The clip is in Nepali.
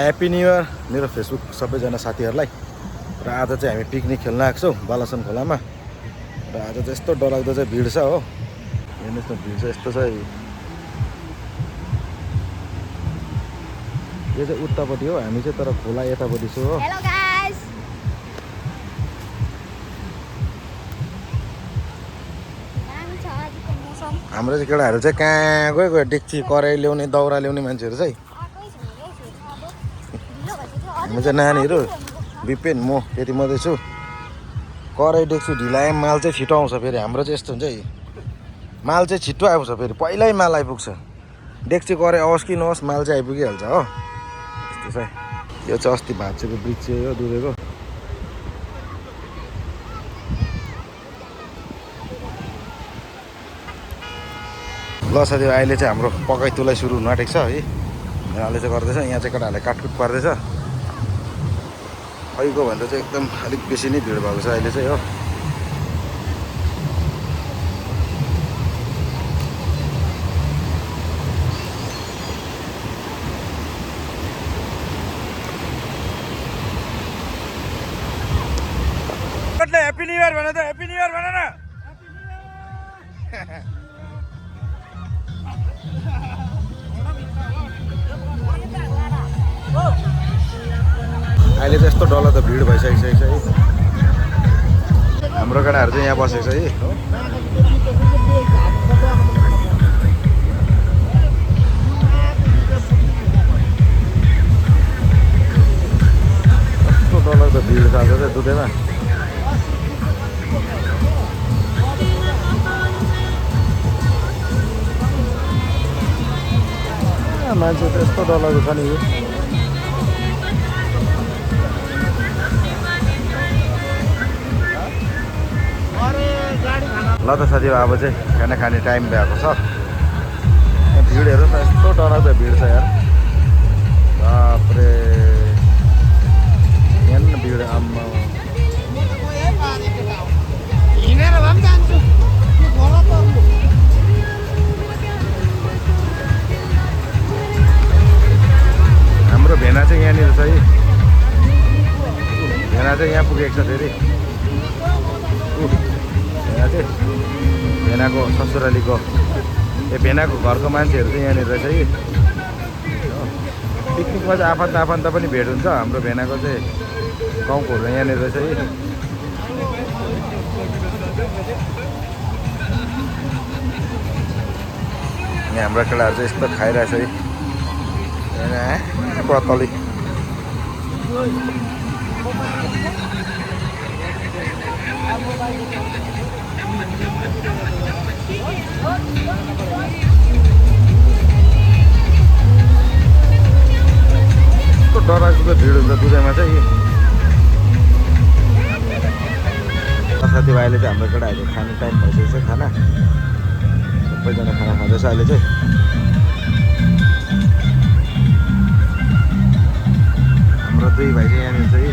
ह्याप्पी न्यू इयर मेरो फेसबुक सबैजना साथीहरूलाई। र आज चाहिँ हामी पिकनिक खेल्न आएको छौँ बालासन खोलामा। र आज चाहिँ यस्तो डरलाग्दो चाहिँ भिड छ हो, हेर्नुहोस् न, भिड चाहिँ यस्तो छ। यो चाहिँ उतापट्टि हो, हामी चाहिँ तर खोला यतापट्टि छु हो। हेलो गाइस, हाम्रो चाहिँ केटाहरू चाहिँ कहाँ गयो गयो, डेक्ची कराई ल्याउने दाउरा ल्याउने मान्छेहरू चाहिँ। हामी चाहिँ नानीहरू विपेन म त्यति मात्रै छु। कराई डेक्ची ढिलाए माल चाहिँ छिटो आउँछ। फेरि हाम्रो चाहिँ यस्तो हुन्छ है, माल चाहिँ छिटो आउँछ, फेरि पहिल्यै माल आइपुग्छ। डेक्ची कराई आओस् कि नहोस् माल चाहिँ आइपुगिहाल्छ हो। यस्तो छ। यो चाहिँ अस्ति भाँचेको वृक्ष हो डुबेको। ल साथी, अहिले चाहिँ हाम्रो पकाइ तुलाइ सुरु हुन आँटेको छ है। अहिले चाहिँ गर्दैछ, यहाँ चाहिँ केटाहरूले काटकुट पार्दैछ। अहिलेको भन्दा चाहिँ एकदम अलिक बेसी नै भिड भएको छ अहिले चाहिँ हो। ह्याप्पी न्यू इयर भन त, ह्याप्पी न्यू इयर भन न। अहिले चाहिँ यस्तो डरलाग्दो भिड भइसकेको छ है। हाम्रो केटाहरू चाहिँ यहाँ बसेको छ है। यस्तो डरलाग्दो भिड छ आज चाहिँ दुधैमा। मान्छे त यस्तो डरलाग्दो छ नि। ल त साथी, अब चाहिँ खाना खाने टाइम भएको छ। भिडहरू त यस्तो डरलाग्दो भिड छ यार, बाफ्रे। यहाँ न भिड आम्मा। हाम्रो भेना चाहिँ यहाँनिर छ है। भेना चाहिँ यहाँ पुगेको छ फेरि। भेनाको ससुरालीको भेनाको घरको मान्छेहरू चाहिँ यहाँनिर रहेछ है। पिकनिकमा चाहिँ आफन्त पनि भेट हुन्छ। हाम्रो भेनाको चाहिँ गाउँकोहरू यहाँनिर रहेछ है। यहाँ हाम्रो केटाहरू चाहिँ यस्तो खाइरहेछ है। ब्रतली यस्तो डरलाग्दो भिड हुन्छ दुधैमा चाहिँ। साथीभाइले चाहिँ हाम्रो केटाहरू खाने टाइम भइसकेको छ। खाना सबैजना खाना खाँदैछ अहिले चाहिँ। हाम्रो दुई भाइ चाहिँ यहाँनिर चाहिँ